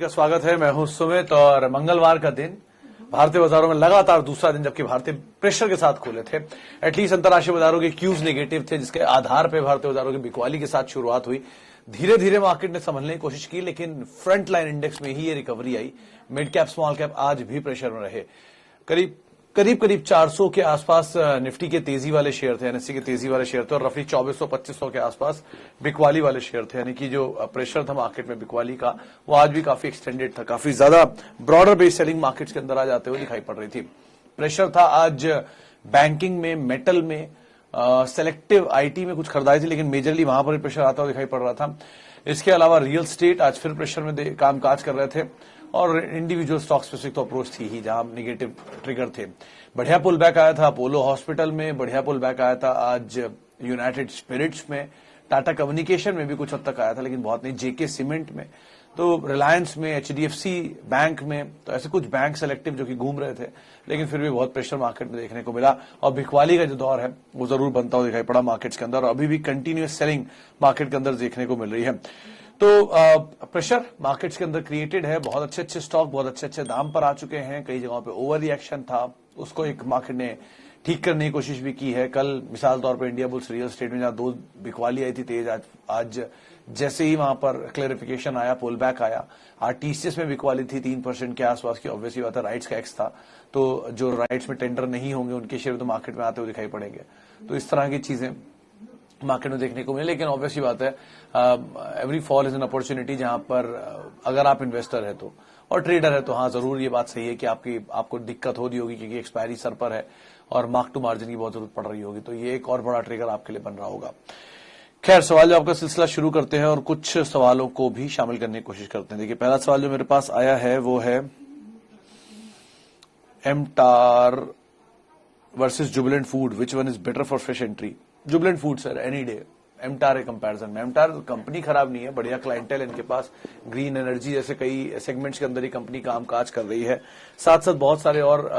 का स्वागत है। मैं हूं सुमित और मंगलवार का दिन भारतीय बाजारों में लगातार दूसरा दिन जबकि भारतीय प्रेशर के साथ खुले थे। एटलीस्ट अंतर्राष्ट्रीय बाजारों के क्यूज नेगेटिव थे, जिसके आधार पर भारतीय बाजारों की बिकवाली के साथ शुरुआत हुई। धीरे धीरे मार्केट ने संभलने की कोशिश की, लेकिन फ्रंट लाइन इंडेक्स में ही ये रिकवरी आई। मिड कैप स्मॉल कैप आज भी प्रेशर में रहे। करीब 400 के आसपास निफ्टी के तेजी वाले शेयर थे, एनएससी के तेजी वाले शेयर थे और रफली 2400-2500 के आसपास बिकवाली वाले शेयर थे। यानी कि जो प्रेशर था मार्केट में बिकवाली का, वो आज भी काफी एक्सटेंडेड था। काफी ज्यादा ब्रॉडर बेस सेलिंग मार्केट्स के अंदर आ जाते हुए दिखाई पड़ रही थी। प्रेशर था आज बैंकिंग में, मेटल में, सेलेक्टिव आईटी में कुछ खरीदारी थी, लेकिन मेजरली वहां पर प्रेशर आता हुआ दिखाई पड़ रहा था। इसके अलावा रियल स्टेट आज फिर प्रेशर में कामकाज कर रहे थे और इंडिविजुअल स्टॉक स्पेसिफिक तो अप्रोच थी ही, जहां निगेटिव ट्रिगर थे। बढ़िया पुल बैक आया था अपोलो हॉस्पिटल में, बढ़िया पुल बैक आया था आज यूनाइटेड स्पिरिट्स में, टाटा कम्युनिकेशन में भी कुछ हद तक आया था, लेकिन बहुत नहीं। जेके सीमेंट में, तो रिलायंस में, एचडीएफसी बैंक में, तो ऐसे कुछ बैंक सेलेक्टिव जो कि घूम रहे थे, लेकिन फिर भी बहुत प्रेशर मार्केट में देखने को मिला। और बिकवाली का जो दौर है वो जरूर बनता हुआ दिखाई पड़ा मार्केट्स के अंदर, और अभी भी कंटिन्यूअस सेलिंग मार्केट के अंदर देखने को मिल रही है। तो प्रेशर मार्केट्स के अंदर क्रिएटेड है। बहुत अच्छे अच्छे स्टॉक बहुत अच्छे अच्छे दाम पर आ चुके हैं। कई जगहों पे ओवर रिएक्शन था, उसको एक मार्केट ने ठीक करने की कोशिश भी की है। कल मिसाल तौर पर इंडिया बुल्स रियल स्टेट में जहां 2 बिकवाली आई थी तेज, आज जैसे ही वहां पर क्लेरिफिकेशन आया, पुल बैक आया। टीसीएस में बिकवाली थी 3% के आसपास की। ऑब्वियसली बात है, राइट्स का एक्स था, तो जो राइट्स में टेंडर नहीं होंगे उनके शेयर तो मार्केट में आते हुए दिखाई पड़ेंगे। तो इस तरह की चीजें मार्केट में देखने को मिले। लेकिन ऑब्वियसली बात है, every fall is an opportunity. जहां पर अगर आप इन्वेस्टर है तो और ट्रेडर है तो हाँ, जरूर ये बात सही है कि आपको दिक्कत हो रही होगी, क्योंकि एक्सपायरी सर पर है और मार्क टू मार्जिन की बहुत जरूरत पड़ रही होगी। तो ये एक और बड़ा ट्रिगर आपके लिए बन रहा होगा। खैर, सवाल जवाब का सिलसिला शुरू करते हैं और कुछ सवालों को भी शामिल करने की कोशिश करते हैं। देखिए, पहला सवाल जो मेरे पास आया है वो है MTAR versus Jubilant Food, which one is better for fresh entry? Jubilant Food sir, any day. MTAR के कंपैरिजन में एमटार कंपनी खराब नहीं है, बढ़िया क्लाइंटेल इनके पास, ग्रीन एनर्जी जैसे कई सेगमेंट्स के अंदर ही कंपनी कामकाज कर रही है। साथ साथ बहुत सारे और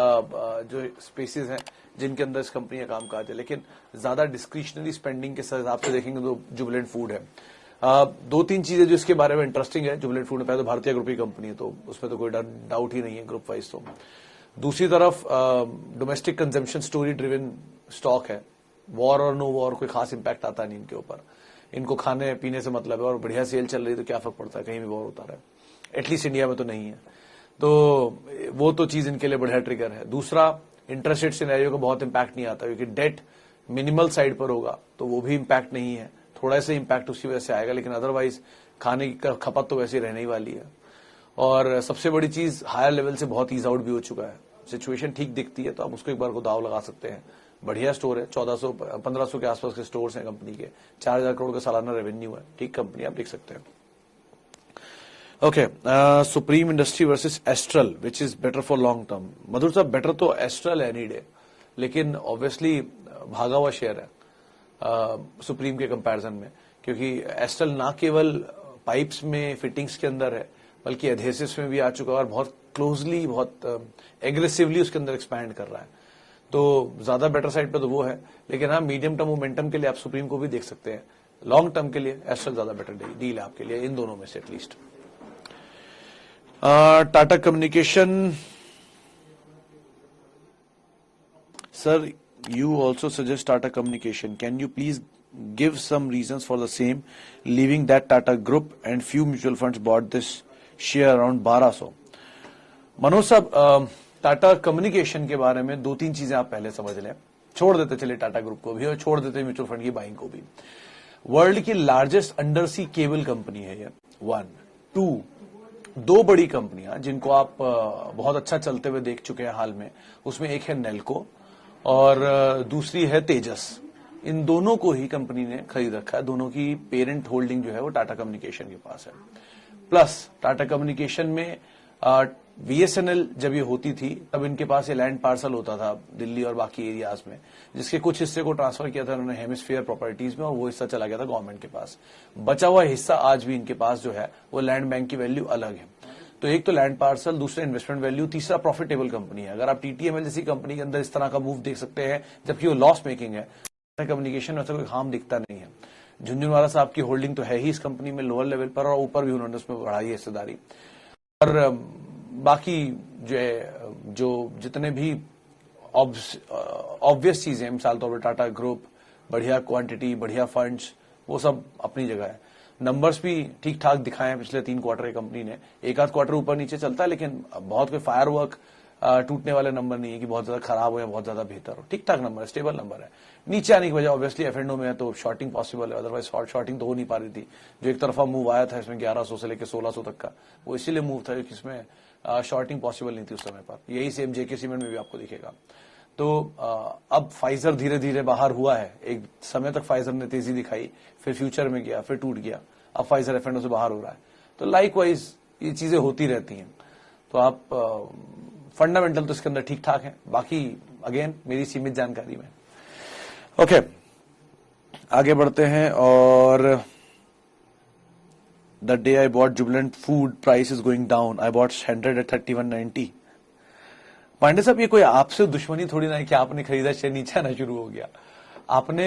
जो स्पेसेस हैं जिनके अंदर इस कंपनी का कामकाज है, लेकिन ज्यादा डिस्क्रिशनरी स्पेंडिंग के हिसाब से देखेंगे तो जुबिलेंट फूड है। 2-3 चीजें जो इसके बारे में इंटरेस्टिंग है जुबिलेंट फूड में। पहले तो भारतीय ग्रुप की कंपनी है, तो उसमें तो कोई डाउट ही नहीं है ग्रुप वाइज। तो दूसरी तरफ domestic consumption story driven stock है। वॉर और नो वॉर कोई खास इंपैक्ट आता नहीं इनके ऊपर। इनको खाने पीने से मतलब है, और बढ़िया सेल चल रही है तो क्या फर्क पड़ता है, कहीं भी वॉर होता रहे। एटलीस्ट इंडिया में तो नहीं है, तो वो तो चीज इनके लिए बढ़िया ट्रिगर है। दूसरा, इंटरेस्ट रेट सिनेरियो का बहुत इंपैक्ट नहीं आता, क्योंकि डेट मिनिमल साइड पर होगा तो वो भी इंपैक्ट नहीं है। थोड़ा सा इंपैक्ट उसकी वजह से आएगा, लेकिन अदरवाइज खाने की खपत तो वैसे रहने ही वाली है। और सबसे बड़ी चीज, हायर लेवल से बहुत ईज आउट भी हो चुका है। सिचुएशन ठीक दिखती है तो आप उसको एक बार को दाव लगा सकते हैं। बढ़िया स्टोर है, 1400-1500 के आसपास के स्टोर्स हैं कंपनी के, 4000 करोड़ का सालाना रेवेन्यू है। ठीक कंपनी, आप देख सकते हैं। Okay, Supreme Industry versus Astral, which is better for long term? Madhur साहब, बेटर तो एस्ट्रल एनी डे, लेकिन ऑब्वियसली भागा हुआ शेयर है सुप्रीम के कंपैरिजन में, क्योंकि एस्ट्रल ना केवल पाइप्स में, फिटिंग्स के अंदर है, बल्कि एडहेसिव्स में भी आ चुका है और बहुत क्लोजली, बहुत एग्रेसिवली उसके अंदर एक्सपैंड कर रहा है। तो ज्यादा बेटर साइड पे तो वो है, लेकिन हाँ, मीडियम टर्म मोमेंटम के लिए आप सुप्रीम को भी देख सकते हैं। लॉन्ग टर्म के लिए एस्ट्रल ज्यादा बेटर डील है आपके लिए, इन दोनों में से at least. Tata communication sir, you also suggest Tata Communication. Can you please give some reasons for the same, leaving that Tata Group and few mutual funds bought this share around 1200? Manoj साहब, Tata communication के बारे में 2-3 चीजें आप पहले समझ लें। छोड़ देते चले टाटा ग्रुप को भी और छोड़ देते म्यूचुअल फंड की बाइंग को भी। वर्ल्ड की largest undersea cable company है ये। 1, 2, 2 बड़ी कंपनियां जिनको आप बहुत अच्छा चलते हुए देख चुके हैं हाल में, उसमें एक है नेल्को और दूसरी है तेजस। इन दोनों को ही कंपनी ने खरीद रखा है। दोनों की पेरेंट होल्डिंग जो है वो टाटा कम्युनिकेशन के पास है। प्लस टाटा कम्युनिकेशन में बीएसएनएल जब ये होती थी तब इनके पास ये लैंड पार्सल होता था दिल्ली और बाकी एरियाज में, जिसके कुछ हिस्से को ट्रांसफर किया था उन्होंने हेमिस्फीयर प्रॉपर्टीज में, और वो हिस्सा चला गया था गवर्नमेंट के पास। बचा हुआ हिस्सा आज भी इनके पास जो है वो लैंड बैंक की वैल्यू अलग है। तो एक तो लैंड पार्सल, दूसरा इन्वेस्टमेंट वैल्यू, तीसरा प्रॉफिटेबल कंपनी है। अगर आप टीटीएमएल जैसी कंपनी के अंदर इस तरह का मूव देख सकते हैं जबकि वो लॉस मेकिंग है, कम्युनिकेशन में ऐसा कोई हार्म दिखता नहीं है। झुंझुनवाला साहब की होल्डिंग तो है ही इस कंपनी में लोअर लेवल पर, और ऊपर भी उन्होंने उसमें बढ़ाई है हिस्सेदारी। और बाकी जो है जो जितने भी ऑब्वियस चीजें, मिसाल तौर पर टाटा ग्रुप, बढ़िया क्वांटिटी, बढ़िया फंड्स, वो सब अपनी जगह है। नंबर्स भी ठीक ठाक दिखाए हैं पिछले 3 क्वार्टर की कंपनी ने। एक आध क्वार्टर ऊपर नीचे चलता है, लेकिन बहुत कोई फायरवर्क टूटने वाले नंबर नहीं है कि बहुत ज्यादा खराब हो या बहुत ज्यादा बेहतर हो। ठीक ठाक नंबर है, स्टेबल नंबर है। नीचे आने की वजह ऑब्वियसली एफ&ओ में है तो शॉर्टिंग पॉसिबल है, अदरवाइज शॉर्टिंग तो हो नहीं पा रही थी। जो एक तरफा मूव आया था इसमें 1100 से लेकर 1600 तक का, वो इसीलिए मूव था कि इसमें शॉर्टिंग पॉसिबल नहीं थी उस समय पर। यही सेम जेके सीमेंट में भी आपको दिखेगा। तो अब फाइजर धीरे धीरे बाहर हुआ है। एक समय तक फाइजर ने तेजी दिखाई, फिर फ्यूचर में गया, फिर टूट गया। अब फाइजर एफ&ओ से बाहर हो रहा है। तो लाइकवाइज ये चीजें होती रहती हैं। तो आप फंडामेंटल तो इसके अंदर ठीक ठाक है, बाकी अगेन मेरी सीमित जानकारी में। ओके, आगे बढ़ते हैं। और the day I bought Jubilant food price is going down, I bought 100 at 3190। Pandey साहब, ये कोई आपसे दुश्मनी थोड़ी ना है कि आपने खरीदा शेयर नीचे आना शुरू हो गया। आपने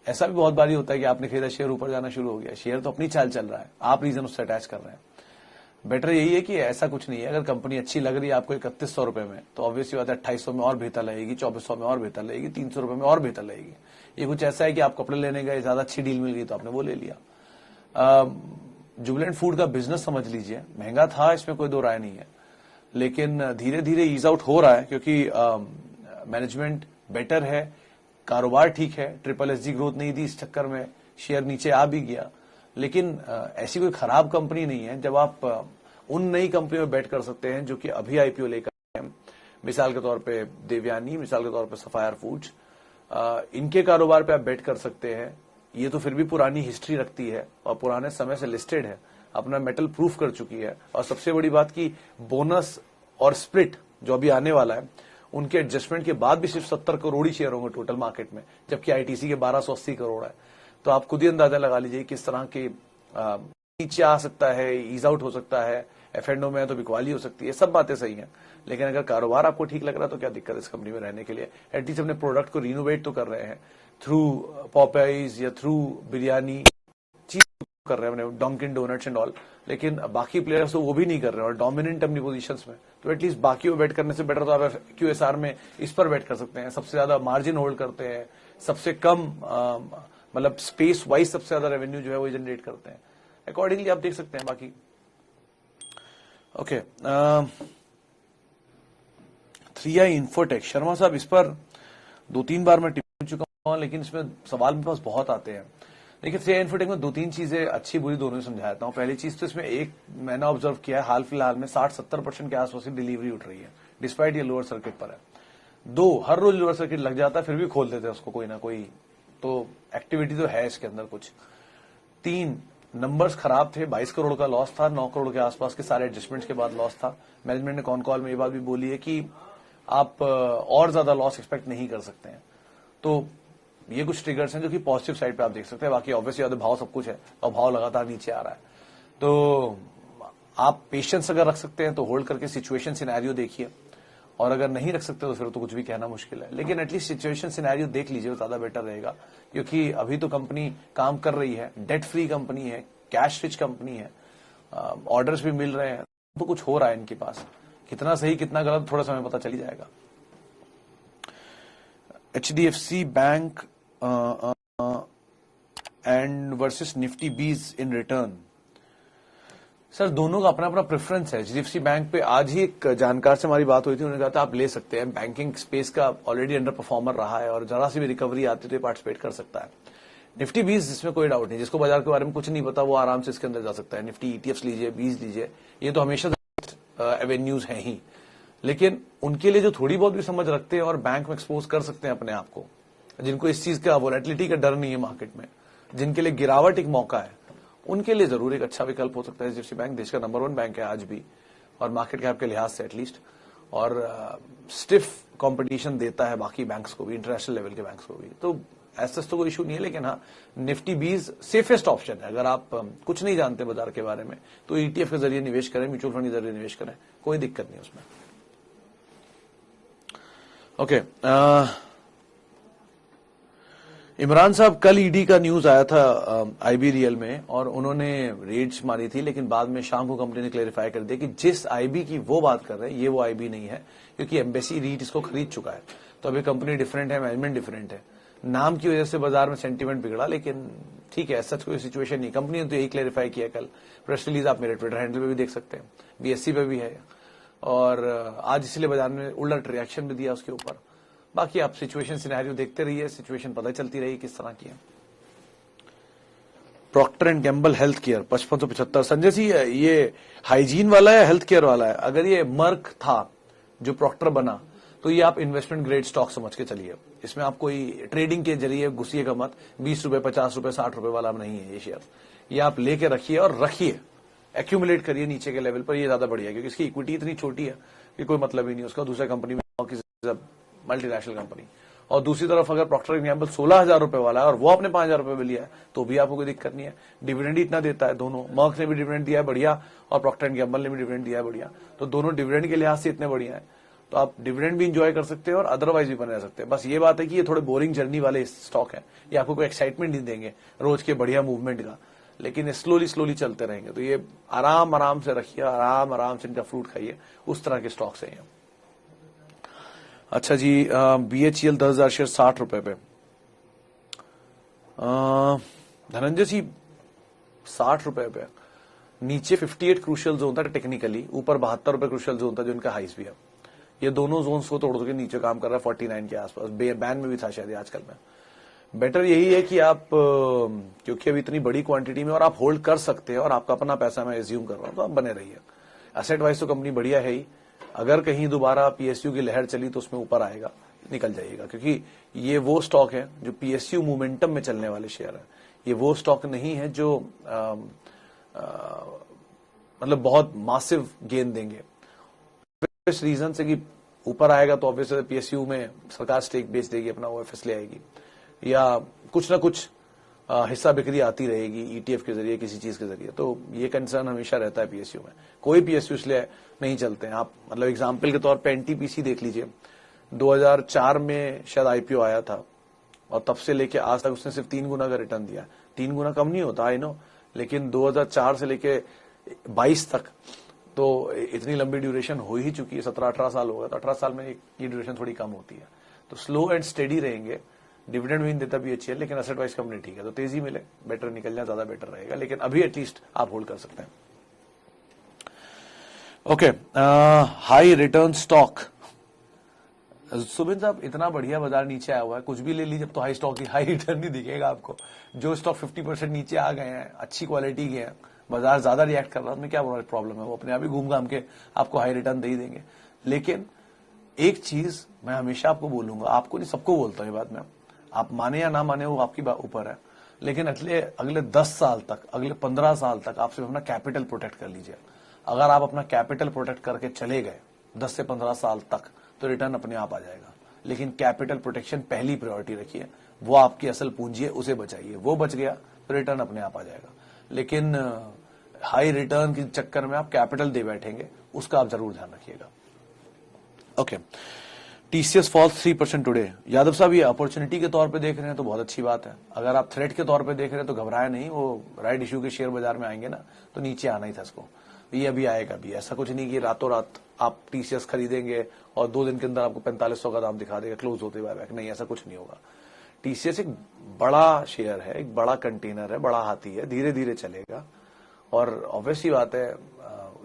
ऐसा भी बहुत बारी होता है कि आपने खरीदा शेयर ऊपर जाना शुरू हो गया। शेयर तो अपनी चाल चल रहा है, आप रीजन उससे अटैच कर रहे हैं। बेटर यही है कि ऐसा कुछ नहीं है। अगर कंपनी अच्छी लग रही है आपको 3100 रुपए में, तो ऑब्वियसली बात है 2800 में और बेहतर लगेगी, 2400 में और बेहतर लगेगी, 300 रुपए में और बेहतर लगेगी। ये कुछ ऐसा है कि आप कपड़े लेने गए, ज्यादा अच्छी डील मिल गई तो आपने वो ले लिया। जुबिलेंट फूड का बिजनेस समझ लीजिए, महंगा था, इसमें कोई दो राय नहीं है, लेकिन धीरे धीरे ईज आउट हो रहा है क्योंकि मैनेजमेंट बेटर है, कारोबार ठीक है। SSSG ग्रोथ नहीं दी, इस चक्कर में शेयर नीचे आ भी गया। लेकिन ऐसी कोई खराब कंपनी नहीं है। जब आप उन नई कंपनियों में बैट कर सकते हैं जो कि अभी आईपीओ लेकर हैं, मिसाल के तौर पे देवयानी, मिसाल के तौर पे सफायर फूड्स, इनके कारोबार पे आप बैट कर सकते हैं। ये तो फिर भी पुरानी हिस्ट्री रखती है और पुराने समय से लिस्टेड है, अपना मेटल प्रूफ कर चुकी है। और सबसे बड़ी बात की बोनस और स्प्लिट जो अभी आने वाला है, उनके एडजस्टमेंट के बाद भी सिर्फ 70 करोड़ ही शेयर होंगे टोटल मार्केट में, जबकि आईटीसी के 1280 करोड़ है। तो आप खुद ही अंदाजा लगा लीजिए किस तरह के नीचे आ सकता है, ईज आउट हो सकता है। एफ&ओ में है तो बिकवाली हो सकती है, सब बातें सही हैं। लेकिन अगर कारोबार आपको ठीक लग रहा है तो क्या दिक्कत है इस कंपनी में रहने के लिए। एटलीस्ट अपने प्रोडक्ट को रिनोवेट तो कर रहे हैं थ्रू पॉपाइज या थ्रू बिरयानी, चीज कर रहे हैं अपने डंकिन डोनट्स एंड ऑल। लेकिन बाकी प्लेयर्स तो वो भी नहीं कर रहे हैं और डोमिनेंट अपनी पोजीशंस में। तो एटलीस्ट बाकी बेट करने से बेटर तो आप QSR में इस पर बेट कर सकते हैं। सबसे ज्यादा मार्जिन होल्ड करते हैं, सबसे कम मतलब स्पेस वाइज सबसे ज्यादा रेवेन्यू जो है वो जनरेट करते हैं। अकॉर्डिंगली आप देख सकते हैं बाकी। ओके, 3i इंफोटेक, शर्मा साहब इस पर 2-3 बार मैं टिप्पणी चुका हूं, लेकिन इसमें सवाल मेरे पास बहुत आते हैं। देखिए, 3i इंफोटेक में 2-3 चीजें अच्छी बुरी दोनों ही समझाता हूं। पहली चीज तो इसमें एक मैंने ऑब्जर्व किया है, हाल फिलहाल में 60-70% के आसपास की डिलीवरी उठ रही है, डिस्पाइट ये लोअर सर्किट पर है। 2, हर रोज लोअर सर्किट लग जाता है, फिर भी खोल देते हैं उसको कोई ना कोई, तो एक्टिविटी तो है इसके अंदर कुछ। 3, नंबर्स खराब थे, 22 करोड़ का लॉस था, 9 करोड़ के आसपास के सारे एडजस्टमेंट्स के बाद लॉस था। मैनेजमेंट ने कॉन कॉल में ये बात भी बोली है कि आप और ज्यादा लॉस एक्सपेक्ट नहीं कर सकते हैं। तो ये कुछ ट्रिगर्स हैं जो कि पॉजिटिव साइड पे आप देख सकते हैं। बाकी ऑब्वियसली भाव सब कुछ है और भाव लगातार नीचे आ रहा है। तो आप पेशेंस अगर रख सकते हैं तो होल्ड करके सिचुएशन सिनेरियो देखिए, और अगर नहीं रख सकते तो फिर तो कुछ भी कहना मुश्किल है। लेकिन एटलीस्ट सिचुएशन सिनेरियो देख लीजिए, वो ज्यादा बेटर रहेगा, क्योंकि अभी तो कंपनी काम कर रही है, डेट फ्री कंपनी है, कैश रिच कंपनी है, ऑर्डर्स भी मिल रहे हैं, तो कुछ हो रहा है इनके पास। कितना सही कितना गलत थोड़ा समय पता चल ही जाएगा। HDFC bank and versus Nifty बीज इन रिटर्न। सर, दोनों का अपना अपना प्रेफरेंस है। HDFC बैंक पे आज ही एक जानकार से हमारी बात हुई थी, उन्होंने कहा था आप ले सकते हैं, बैंकिंग स्पेस का ऑलरेडी अंडर परफॉर्मर रहा है और जरा सी भी रिकवरी आती तो पार्टिसिपेट कर सकता है। निफ्टी बीज, इसमें कोई डाउट नहीं, जिसको बाजार के बारे में कुछ नहीं पता वो आराम से इसके अंदर जा सकता है। निफ्टी ETFs लीजिए, बीज लीजिए, ये तो हमेशा एवेन्यूज हैं ही। लेकिन उनके लिए जो थोड़ी बहुत भी समझ रखते हैं और बैंक में एक्सपोज कर सकते हैं अपने आप को, जिनको इस चीज का वोलेटिलिटी का डर नहीं है मार्केट में, जिनके लिए गिरावट एक मौका है, उनके लिए जरूर एक अच्छा विकल्प हो सकता है। HDFC बैंक देश का नंबर 1 बैंक है आज भी, और मार्केट कैप के लिहाज से एटलीस्ट, और स्टिफ कंपटीशन देता है बाकी बैंक्स को भी, इंटरनेशनल लेवल के बैंक्स को भी। तो ऐसा तो कोई इशू नहीं है। लेकिन हाँ, निफ्टी बीज सेफेस्ट ऑप्शन है। अगर आप कुछ नहीं जानते बाजार के बारे में तो ETF के जरिए निवेश करें, म्यूचुअल फंड के जरिए निवेश करें, कोई दिक्कत नहीं उसमें। ओके, इमरान साहब, कल ईडी का न्यूज आया था आईबी रियल में और उन्होंने रेड्स मारी थी, लेकिन बाद में शाम को कंपनी ने क्लेरिफाई कर दिया कि जिस आईबी की वो बात कर रहे हैं ये वो आईबी नहीं है, क्योंकि एम्बेसी रीट इसको खरीद चुका है। तो अभी कंपनी डिफरेंट है, मैनेजमेंट डिफरेंट है, नाम की वजह से बाजार में सेंटीमेंट बिगड़ा, लेकिन ठीक है, सच कोई सिचुएशन नहीं। कंपनी ने तो यही क्लेरिफाई किया कल, प्रेस रिलीज आप मेरे ट्विटर हैंडल पे भी देख सकते हैं, बीएससी पे भी है, और आज इसलिए बाजार में उलट रिएक्शन भी दिया उसके ऊपर। बाकी आप सिचुएशन सिनेरियो देखते रहिए, सिचुएशन पता चलती रही किस तरह की है। Procter and Gamble Health Care 5575। Sanjay ji, ये हाइजीन वाला है हेल्थ केयर वाला है? अगर ये मर्क था जो प्रॉक्टर बना तो ये आप इन्वेस्टमेंट ग्रेड स्टॉक समझ के चलिए, इसमें आप कोई ट्रेडिंग के जरिए घुसिएगा मत। 20 रुपए 50 रुपए 60 रुपए वाला नहीं है ये शेयर, ये आप लेके रखिए और रखिए, एक्यूमुलेट करिए नीचे के लेवल पर, ये ज्यादा बढ़िया है, क्योंकि इसकी इक्विटी इतनी छोटी है कि कोई मतलब ही नहीं उसका दूसरे कंपनी में, मल्टीनेशनल कंपनी। और दूसरी तरफ अगर प्रॉक्टर एंड गैम्बल 16,000 रुपए वाला है और वो आपने 5,000 रुपए में लिया है तो भी आपको कोई दिक्कत नहीं है। डिविडेंड इतना देता है दोनों, मर्क ने भी डिविडेंड दिया है बढ़िया और प्रॉक्टर एंड गैम्बल ने भी डिविडेंड दिया है बढ़िया, तो दोनों डिविडेंड के लिहाज से इतने बढ़िया है, तो आप डिविडेंड भी इंजॉय कर सकते हैं और अदरवाइज भी बने रह सकते हैं। बस ये बात है कि ये थोड़े बोरिंग जर्नी वाले स्टॉक है, ये आपको कोई एक्साइटमेंट नहीं देंगे रोज के बढ़िया मूवमेंट का, लेकिन स्लोली स्लोली चलते रहेंगे, तो ये आराम आराम से रखिए, आराम आराम से इनका फ्रूट खाइए, उस तरह के स्टॉक्स हैं ये। अच्छा जी, बीएचईएल 10,000 शेयर 60 रुपए पे। धनंजय जी, 60 रुपए पे नीचे 58 क्रूशियल जोन था टेक्निकली, ऊपर 72 रुपए क्रूशियल जोन था जो इनका हाइस भी है। ये दोनों जोन्स को तोड़ के नीचे काम कर रहा है 49 के आसपास, बैन में भी था शायद आजकल में। बेटर यही है कि आप, क्योंकि अभी इतनी बड़ी क्वांटिटी में और आप होल्ड कर सकते हैं और आपका अपना पैसा मैं एज्यूम कर रहा हूं, तो आप बने रहिए। एसेट वाइज तो कंपनी बढ़िया है ही, अगर कहीं दोबारा पीएसयू की लहर चली तो उसमें ऊपर आएगा, निकल जाइएगा, क्योंकि ये वो स्टॉक है जो पीएसयू मोमेंटम में चलने वाले शेयर है। ये वो स्टॉक नहीं है जो मतलब बहुत मासिव गेन देंगे। इस रीजन से कि ऊपर आएगा तो ऑब्वियसली पीएसयू में सरकार स्टेक बेच देगी, अपना ओएफएस ले आएगी, या कुछ ना कुछ हिस्सा बिक्री आती रहेगी ईटीएफ के जरिए, किसी चीज के जरिए, तो ये कंसर्न हमेशा रहता है पीएसयू में। कोई पीएसयू इसलिए नहीं चलते हैं। आप मतलब एग्जांपल के तौर पे एनटीपीसी देख लीजिए, 2004 में शायद आईपीओ आया था और तब से लेके आज तक उसने सिर्फ 3 गुना का रिटर्न दिया। 3 गुना कम नहीं होता, आई नो, लेकिन 2004 से लेके 22 तक तो इतनी लंबी ड्यूरेशन हो ही चुकी है, 17-18 साल हो गया, तो 18 साल में ये ड्यूरेशन थोड़ी कम होती है। तो स्लो एंड स्टेडी रहेंगे, डिविडेंड भी देता भी अच्छी है, लेकिन एसेट वाइज कंपनी ठीक है, तो तेजी मिले, बेटर निकल जाए, ज्यादा बेटर रहेगा, लेकिन अभी एटलीस्ट आप होल्ड कर सकते हैं। Okay, high return stock. Subin साहब, इतना बढ़िया बाजार नीचे आया हुआ है, कुछ भी ले लीजिए, तो हाई स्टॉक हाई रिटर्न नहीं दिखेगा आपको। जो स्टॉक 50% नीचे आ गए हैं, अच्छी क्वालिटी के हैं, बाजार ज्यादा रिएक्ट कर रहा है, उसमें क्या प्रॉब्लम है, वो अपने आप ही घूम घाम के आपको हाई रिटर्न दे ही देंगे। लेकिन एक चीज मैं हमेशा आपको बोलूंगा, आपको नहीं सबको बोलता हूं ये बात मैं, आप माने या ना माने वो आपकी ऊपर है, लेकिन अगले 10 साल तक, अगले 15 साल तक आप सिर्फ अपना कैपिटल प्रोटेक्ट कर लीजिए। अगर आप अपना कैपिटल प्रोटेक्ट करके चले गए 10 से 15 साल तक, तो रिटर्न अपने आप आ जाएगा। लेकिन कैपिटल प्रोटेक्शन पहली प्रायोरिटी रखिए, वो आपकी असल पूंजी है, उसे बचाइए, वो बच गया तो रिटर्न अपने आप आ जाएगा। लेकिन हाई रिटर्न के चक्कर में आप कैपिटल दे बैठेंगे, उसका आप जरूर ध्यान रखिएगा। Okay, TCS falls 3% today. Yadav साहब, ये अपॉर्चुनिटी के तौर पे देख रहे हैं तो बहुत अच्छी बात है, अगर आप थ्रेट के तौर पे देख रहे हैं तो घबराए नहीं, वो राइट इश्यू के शेयर बाजार में आएंगे ना तो नीचे आना ही था इसको, ये अभी आएगा भी। ऐसा कुछ नहीं कि रातों रात आप टीसीएस खरीदेंगे और 2 दिन के अंदर आपको 4500 का दाम दिखा देगा क्लोज होते हुए बैक, नहीं, ऐसा कुछ नहीं होगा। टीसीएस एक बड़ा शेयर है, एक बड़ा कंटेनर है, बड़ा हाथी है, धीरे धीरे चलेगा और ऑब्वियसली बात है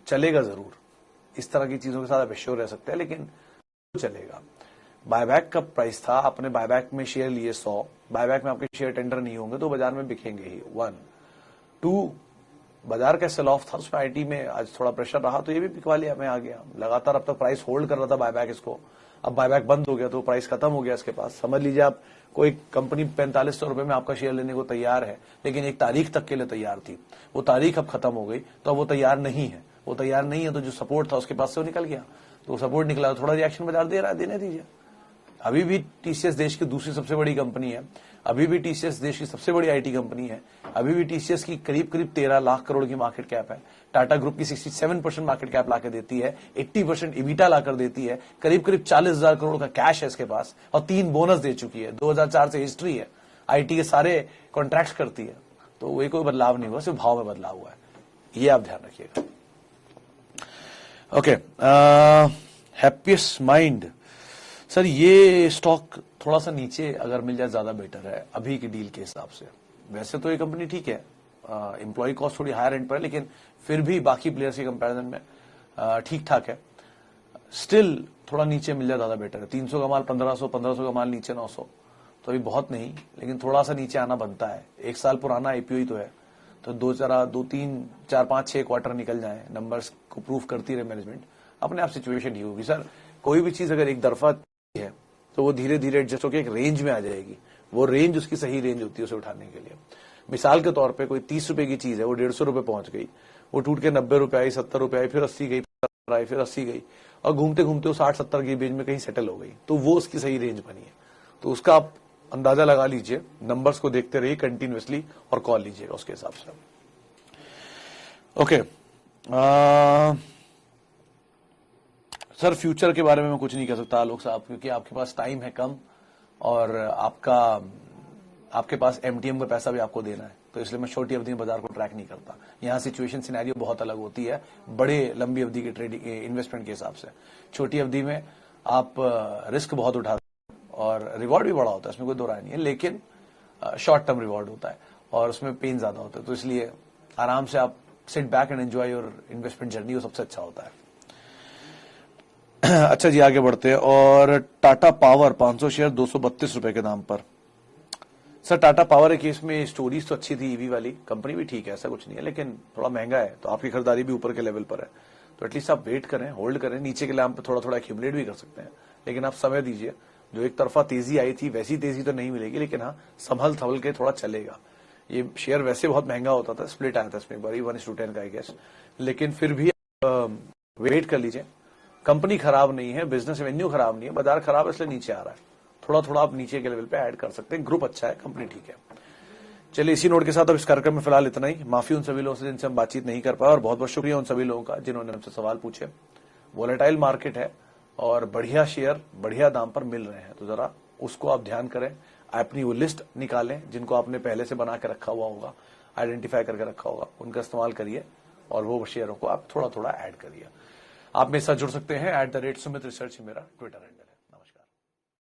चलेगा जरूर। इस तरह की चीजों के साथ आप श्योर रह सकते हैं, लेकिन चलेगा। बायबैक का प्राइस था, आपने बायबैक में शेयर लिए 100, बायबैक में आपके शेयर टेंडर नहीं होंगे तो बाजार में बिकेंगे ही। 1, 2, बाजार का सेल ऑफ था, उसमें आईटी में आज थोड़ा प्रेशर रहा तो ये भी बिकवा लिया, मैं आ गया लगातार। अब तक प्राइस होल्ड कर रहा था बायबैक इसको, अब बायबैक बंद हो गया तो प्राइस खत्म हो गया इसके पास। समझ लीजिए आप, कोई कंपनी 4500 रुपए में आपका शेयर लेने को तैयार है, लेकिन एक तारीख तक के लिए तैयार थी, वो तारीख अब खत्म हो गई तो अब वो तैयार नहीं है। वो तैयार नहीं है तो जो सपोर्ट था उसके पास से वो निकल गया, तो सपोर्ट निकला, थोड़ा रिएक्शन बाजार दे रहा है, देने दीजिए। अभी भी टीसीएस देश की दूसरी सबसे बड़ी कंपनी है, अभी भी टीसीएस देश की सबसे बड़ी आईटी कंपनी है, अभी भी टीसीएस की करीब 13 लाख करोड़ की मार्केट कैप है। टाटा ग्रुप की 67% मार्केट कैप लाकर देती है, 80% इबिटा लाकर देती है, करीब 40,000 करोड़ का कैश है इसके पास और 3 बोनस दे चुकी है, 2004 से हिस्ट्री है। आईटी के सारे कॉन्ट्रैक्ट्स करती है, तो वही कोई बदलाव नहीं हुआ, सिर्फ भाव में बदलाव हुआ है, ये आप ध्यान रखिएगा। ओके, हैप्पीएस्ट माइंड, सर ये स्टॉक थोड़ा सा नीचे अगर मिल जाए ज्यादा बेटर है अभी की डील के हिसाब से। वैसे तो ये कंपनी ठीक है, एम्प्लॉय कॉस्ट थोड़ी हायर एंड पर है, लेकिन फिर भी बाकी प्लेयर्स के कंपैरिजन में ठीक ठाक है। स्टिल थोड़ा नीचे मिल जाए ज्यादा बेटर है। 300 का माल 1500, 1500 का माल नीचे 900, तो अभी बहुत नहीं, लेकिन थोड़ा सा नीचे आना बनता है। 1 साल पुराना आईपीओ ही तो है, तो 2, 3, 4, 5, 6 क्वार्टर निकल जाए, नंबर्स को प्रूव करती रहे मैनेजमेंट, अपने आप सिचुएशन ही होगी। सर कोई भी चीज अगर एक तरफा है तो वो धीरे धीरे एडजस्ट होकर एक रेंज में आ जाएगी, वो रेंज उसकी सही रेंज होती है उसे उठाने के लिए। मिसाल के तौर पे कोई 30 रुपए की चीज है, वो 150 रुपए पहुंच गई, वो टूट के 90 रुपए आई, 70 रुपए आई, फिर 80 गई, फिर 80 गई, और घूमते घूमते वो 60-70 की रेंज में कहीं सेटल हो गई, तो वो उसकी सही रेंज बनी है। तो उसका आप अंदाजा लगा लीजिए, नंबर्स को देखते रहिए कंटिन्यूअसली और कॉल लीजिएगा उसके हिसाब से। ओके, सर फ्यूचर के बारे में मैं कुछ नहीं कह सकता आलोक साहब, क्योंकि आपके पास टाइम है कम, और आपके पास एमटीएम का पैसा भी आपको देना है, तो इसलिए मैं छोटी अवधि में बाजार को ट्रैक नहीं करता। यहाँ सिचुएशन सिनेरियो बहुत अलग होती है बड़े लंबी अवधि के ट्रेडिंग इन्वेस्टमेंट के हिसाब से। छोटी अवधि में आप रिस्क बहुत उठाते हैं और रिवॉर्ड भी बड़ा होता है, इसमें कोई दो राय नहीं है, लेकिन शॉर्ट टर्म रिवॉर्ड होता है और उसमें पेन ज्यादा होता है, तो इसलिए आराम से आप sit back and enjoy your investment journey, वो सबसे अच्छा होता है। अच्छा जी, आगे बढ़ते हैं। और टाटा पावर 500 शेयर 232 रुपए के दाम पर। सर टाटा पावर के केस में स्टोरीज तो अच्छी थी, ईवी वाली कंपनी भी ठीक है, ऐसा कुछ नहीं है, लेकिन थोड़ा महंगा है, तो आपकी खरीदारी भी ऊपर के लेवल पर है, तो एटलीस्ट आप वेट करें, होल्ड करें, नीचे के लैम्प पे थोड़ा थोड़ा एक्यूमुलेट भी कर सकते हैं, लेकिन आप समय दीजिए। जो एक तरफा तेजी आई थी वैसी तेजी तो नहीं मिलेगी, लेकिन हाँ संभल थवल के थोड़ा चलेगा। ये शेयर वैसे बहुत महंगा होता था, स्प्लिट आया था इसमें एक बार 1:10 का आई गेस, लेकिन फिर भी वेट कर लीजिए। कंपनी खराब नहीं है, बिजनेस रेवेन्यू खराब नहीं है, बाजार खराब है इसलिए नीचे आ रहा है, थोड़ा थोड़ा आप नीचे के लेवल पे ऐड कर सकते हैं। ग्रुप अच्छा है, कंपनी ठीक है। चलिए इसी नोट के साथ अब इस कार्यक्रम में फिलहाल इतना ही। माफी उन सभी लोगों से जिनसे हम बातचीत नहीं कर पाए, और बहुत बहुत शुक्रिया उन सभी लोगों का जिन्होंने हमसे सवाल पूछे। वोलेटाइल मार्केट है और बढ़िया शेयर बढ़िया दाम पर मिल रहे हैं, तो जरा उसको आप ध्यान करें, अपनी वो लिस्ट निकालें जिनको आपने पहले से बना के रखा हुआ होगा, आइडेंटिफाई करके रखा होगा, उनका इस्तेमाल करिए और वो शेयरों को आप थोड़ा थोड़ा ऐड करिए। आप मेरे साथ जुड़ सकते हैं @Sumit Research मेरा ट्विटर हैंडल।